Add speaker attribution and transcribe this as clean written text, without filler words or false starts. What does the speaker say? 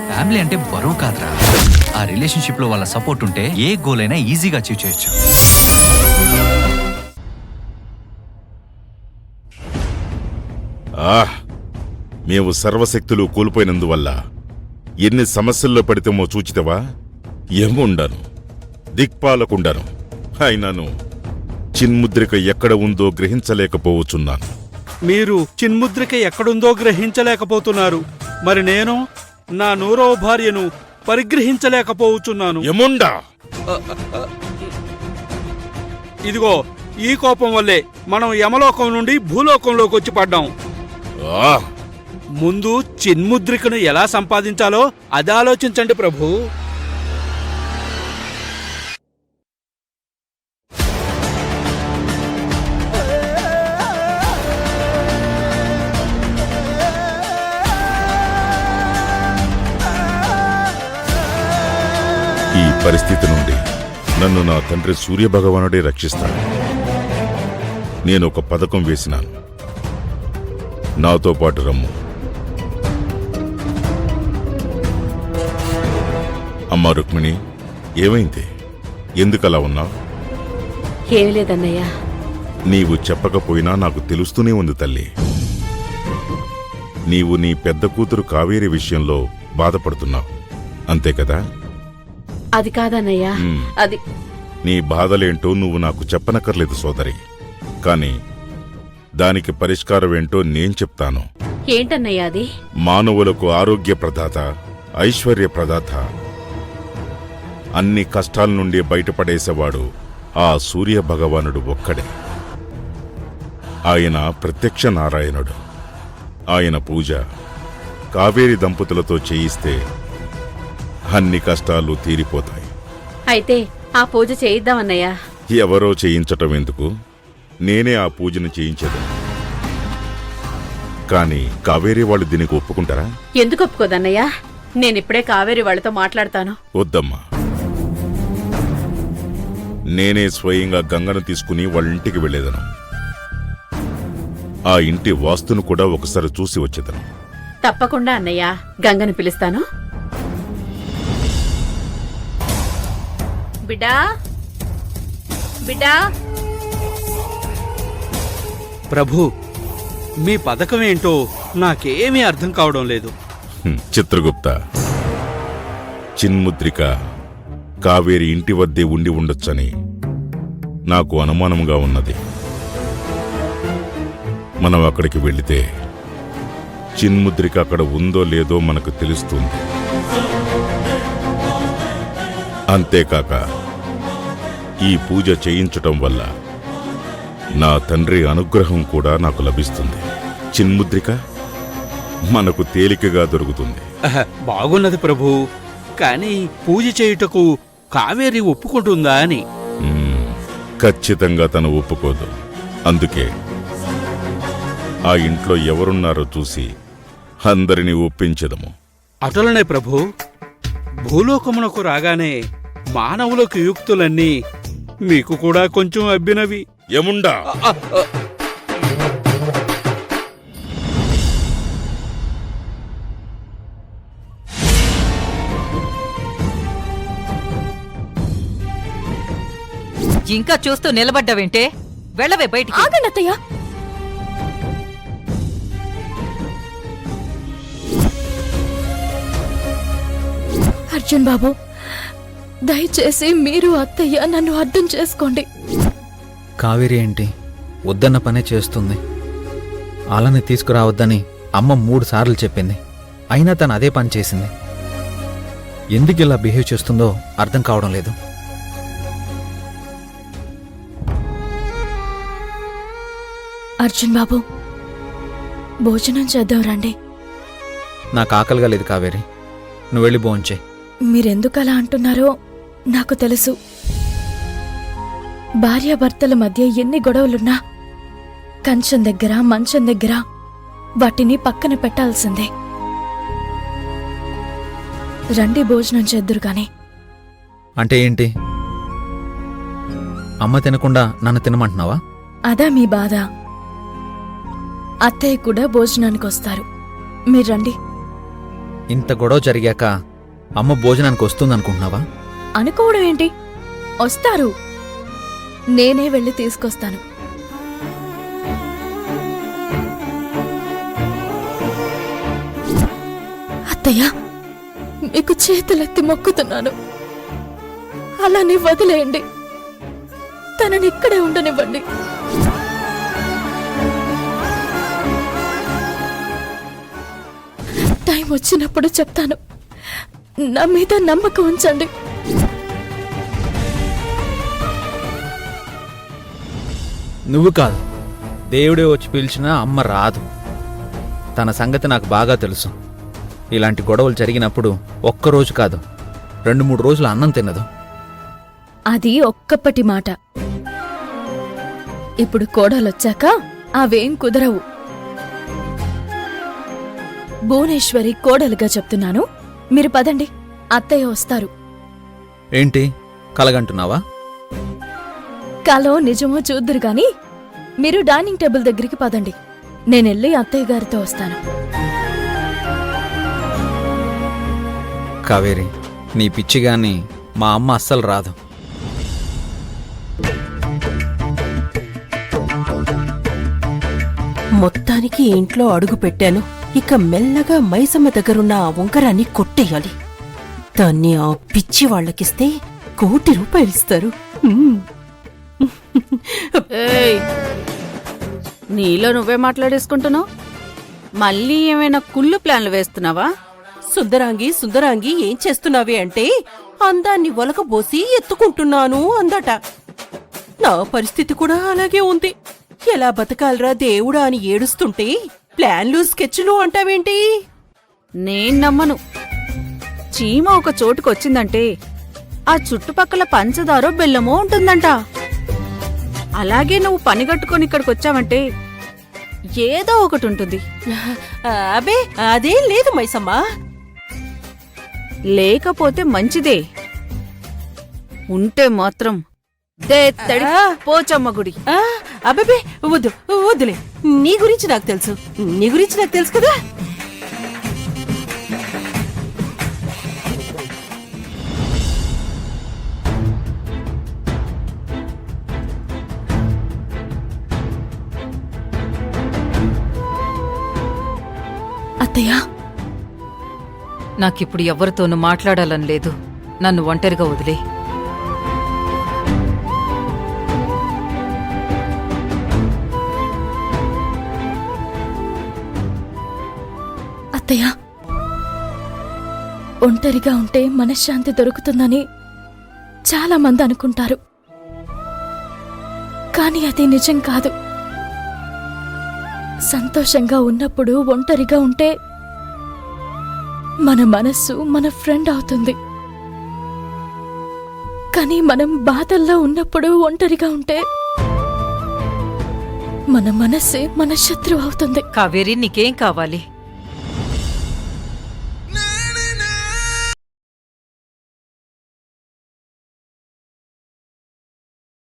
Speaker 1: Family అంటే బరువు కాదురా. ఆ రిలేషన్షిప్ లో వాళ్ళ సపోర్ట్ ఉంటే ఏ గోల్ అయినా ఈజీగా అచీవ్ చేయొచ్చు.
Speaker 2: మేము సర్వశక్తులు కోల్పోయినందువల్ల ఎన్ని సమస్యల్లో పడితేమో చూచితవా? ఏముండను, దిక్పాలకుండను. అయినను చిన్ముద్రిక ఎక్కడ ఉందో గ్రహించలేకపోవచ్చున్నాను.
Speaker 3: మీరు చిన్ముద్రిక ఎక్కడుందో గ్రహించలేకపోతున్నారు. మరి నేను నా 100వ భార్యను పరిగ్రహించలేకపోవచ్చున్నాను.
Speaker 2: యముండా!
Speaker 3: ఇదిగో ఈ కోపం వల్లే మనం యమలోకం నుండి భూలోకంలోకి వచ్చి పడ్డాం. ముందు చిన్ముద్రికను ఎలా సంపాదించాలో అది ఆలోచించండి ప్రభు.
Speaker 2: ఈ పరిస్థితి నుండి నన్ను నా తండ్రి సూర్యభగవానుడే రక్షిస్తాడు. నేను ఒక పథకం వేసినాను. నాతో పాటు రమ్ము. అమ్మా రుక్మిణి, ఏమైంది? ఎందుకలా ఉన్నావు?
Speaker 4: ఏమీ లేదన్నయ్యా.
Speaker 2: నీవు చెప్పకపోయినా నాకు తెలుస్తూనే ఉంది తల్లి. నీవు నీ పెద్ద కూతురు కావేరి విషయంలో బాధపడుతున్నావు, అంతే కదా?
Speaker 4: అది కాదన్నయ్యా, అది
Speaker 2: నీ బాధలేంటో నువ్వు నాకు చెప్పనక్కర్లేదు సోదరి. కాని దానికి పరిష్కారం ఏంటో నేను చెప్తాను.
Speaker 4: ఏంటన్నయ్యా అది?
Speaker 2: మానవులకు ఆరోగ్య ప్రదాత, ఐశ్వర్య ప్రదాత, అన్ని కష్టాల నుండి బయటపడేసేవాడు ఆ సూర్య భగవానుడు ఒక్కడే. ఆయన ప్రత్యక్ష నారాయణుడు. ఆయన పూజ కావేరి దంపతులతో చేయిస్తే అన్ని కష్టాలు తీరిపోతాయి.
Speaker 4: అయితే ఆ పూజ చేయిద్దామన్నయ్యా.
Speaker 2: ఎవరో చేయించటం ఎందుకు? నేనే ఆ పూజను చేయించదు. కాని కావేరి వాళ్ళు దీనికి ఒప్పుకుంటారా?
Speaker 4: ఎందుకు ఒప్పుకోదన్నయ్యా? నేనిప్పుడే కావేరి వాళ్ళతో మాట్లాడతాను.
Speaker 2: వద్దమ్మా, నేనే స్వయంగా గంగను తీసుకుని వాళ్ళింటికి వెళ్లేదను. ఆ ఇంటి వాస్తును కూడా ఒకసారి చూసి వచ్చేదను.
Speaker 4: తప్పకుండా అన్నయ్య, గంగను పిలుస్తాను. బిడ్డా, బిడ్డా.
Speaker 3: ప్రభు, మీ పథకమేంటో నాకేమీ అర్థం కావడం లేదు.
Speaker 2: చిత్రగుప్త, చిన్ముద్రిక కావేరి ఇంటి వద్దే ఉండి ఉండొచ్చని నాకు అనుమానంగా ఉన్నది. మనం అక్కడికి వెళితే చిన్ముద్రిక అక్కడ ఉందో లేదో మనకు తెలుస్తుంది. అంతేకాక ఈ పూజ చేయించటం వల్ల నా తండ్రి అనుగ్రహం కూడా నాకు లభిస్తుంది. చిన్ముద్రిక మనకు తేలికగా దొరుకుతుంది.
Speaker 3: బాగున్నది ప్రభు, కాని పూజ చేయుటకు కావేరి ఒప్పుకుంటుందా అని?
Speaker 2: ఖచ్చితంగా తను ఒప్పుకోదు. అందుకే ఆ ఇంట్లో ఎవరున్నారో చూసి అందరినీ ఒప్పించదము.
Speaker 3: అటులనే ప్రభు, భూలోకమునకు రాగానే మానవులకు యుక్తులన్నీ మీకు కూడా కొంచెం అబ్బినవి.
Speaker 2: యముండా!
Speaker 5: ఇంకా చూస్తూ నిలబడ్డావేంటే? వెళ్ళవే బయటికి.
Speaker 4: ఆగండత్తయ్య.
Speaker 6: అర్జున్ బాబు, దయచేసి మీరు అత్తయ్య నన్ను అర్థం చేసుకోండి.
Speaker 7: కావేరి ఏంటి వద్దన్న పనే చేస్తుంది. అలానే తీసుకురావద్దని అమ్మ 3 సార్లు చెప్పింది. అయినా తను అదే పని చేసింది. ఎందుకు ఇలా బిహేవ్ చేస్తుందో అర్థం కావడం లేదు.
Speaker 6: అర్జున్ బాబు, భోజనం చేద్దాం రండి.
Speaker 7: నాకు ఆకలిగా లేదు కావేరి, నువ్వు వెళ్ళి భోంచే.
Speaker 6: మీరెందుకు అలా అంటున్నారో నాకు తెలుసు. భార్యాభర్తల మధ్య ఎన్ని గొడవలున్నా కంచం దగ్గర, మంచం దగ్గర వాటిని పక్కన పెట్టాల్సిందే. రండి, భోజనం చేద్దురు గాని.
Speaker 7: అంటే ఏంటి? అమ్మ తినకుండా నన్ను తినమంటున్నావా?
Speaker 6: అదా మీ బాధ? అత్తయ్య కూడా భోజనానికి వస్తారు. మీరు రండి.
Speaker 7: ఇంత గొడవ జరిగాక అమ్మ భోజనానికి వస్తుందనుకుంటున్నావా?
Speaker 6: అనుకోవడం ఏంటి, వస్తారు. నేనే వెళ్ళి తీసుకొస్తాను. అత్తయ్య, మీకు చేతులెత్తి మొక్కుతున్నాను, అలానే వదిలేయండి. తనని ఇక్కడే ఉండనివ్వండి. టైం వచ్చినప్పుడు చెప్తాను. నా మీద నమ్మకం ఉంచండి.
Speaker 7: నువ్వు కాదు, దేవుడే వచ్చి పిలిచినా అమ్మ రాదు. తన సంగతి నాకు బాగా తెలుసు. ఇలాంటి గొడవలు జరిగినప్పుడు ఒక్కరోజు కాదు, 2-3 రోజులు అన్నం తినదు.
Speaker 6: అది ఒక్కప్పటి మాట. ఇప్పుడు కోడలొచ్చాక అవేం కుదరవు. భువనేశ్వరి కోడలుగా చెప్తున్నాను. మీరు పదండి, అత్తయ్య వస్తారు.
Speaker 7: ఏంటి కలగంటున్నావా?
Speaker 6: కలో నిజమో చూద్దురు గాని మీరు డైనింగ్ టేబుల్ దగ్గరికి పదండి. నేనెళ్ళి అత్తయ్య గారితో వస్తాను.
Speaker 7: కావేరి, నీ పిచ్చిగాని మా అమ్మ అస్సలు రాదు.
Speaker 8: మొత్తానికి ఇంట్లో అడుగు పెట్టాను. ఇక మెల్లగా మైసమ్మ దగ్గరున్న ఆ ఉంగరాన్ని కొట్టేయాలి. దాన్ని ఆ పిచ్చి వాళ్ళకిస్తే ₹1,00,00,000 ఇస్తారు.
Speaker 4: ఏయ్, నీలో నువ్వే మాట్లాడేసుకుంటున్నావు. మళ్ళీ ఏమైనా కుళ్ళు ప్లాన్లు వేస్తున్నావా?
Speaker 8: సుందరాంగి ఏం చేస్తున్నావే అంటే, అందాన్ని ఒలకబోసి ఎత్తుకుంటున్నాను అందట. నా పరిస్థితి కూడా అలాగే ఉంది. ఎలా బతకాలరా దేవుడా అని ఏడుస్తుంటే ప్లాన్లు స్కెచ్లు అంటావేంటి?
Speaker 4: నేను నమ్మను. చీమ ఒక చోటుకొచ్చిందంటే ఆ చుట్టుపక్కల పంచదారో బెల్లమో ఉంటుందంట. అలాగే నువ్వు పనిగట్టుకొని ఇక్కడికొచ్చావంటే ఏదో ఒకటి ఉంటుంది.
Speaker 8: అబే అదేం లేదు మైసమ్మ.
Speaker 4: లేకపోతే మంచిదే, ఉంటే మాత్రం పోచమ్మ గుడి.
Speaker 8: అబ్బే వద్దులే. నీ గురించి నాకు తెలుసు కదా.
Speaker 6: అత్తయ్య,
Speaker 5: నాకిప్పుడు ఎవరితోనూ మాట్లాడాలని లేదు. నన్ను ఒంటరిగా వదిలే.
Speaker 6: అత్తయ్య, ఒంటరిగా ఉంటే మనశ్శాంతి దొరుకుతుందని చాలా మంది అనుకుంటారు. కానీ అది నిజం కాదు. సంతోషంగా ఉన్నప్పుడు ఒంటరిగా ఉంటే మన మనస్సు మన ఫ్రెండ్ అవుతుంది. కానీ మనం బాధల్లో ఉన్నప్పుడు ఒంటరిగా ఉంటే మన మనస్సే మన శత్రువు అవుతుంది.
Speaker 5: కావేరి, నీకేం కావాలి?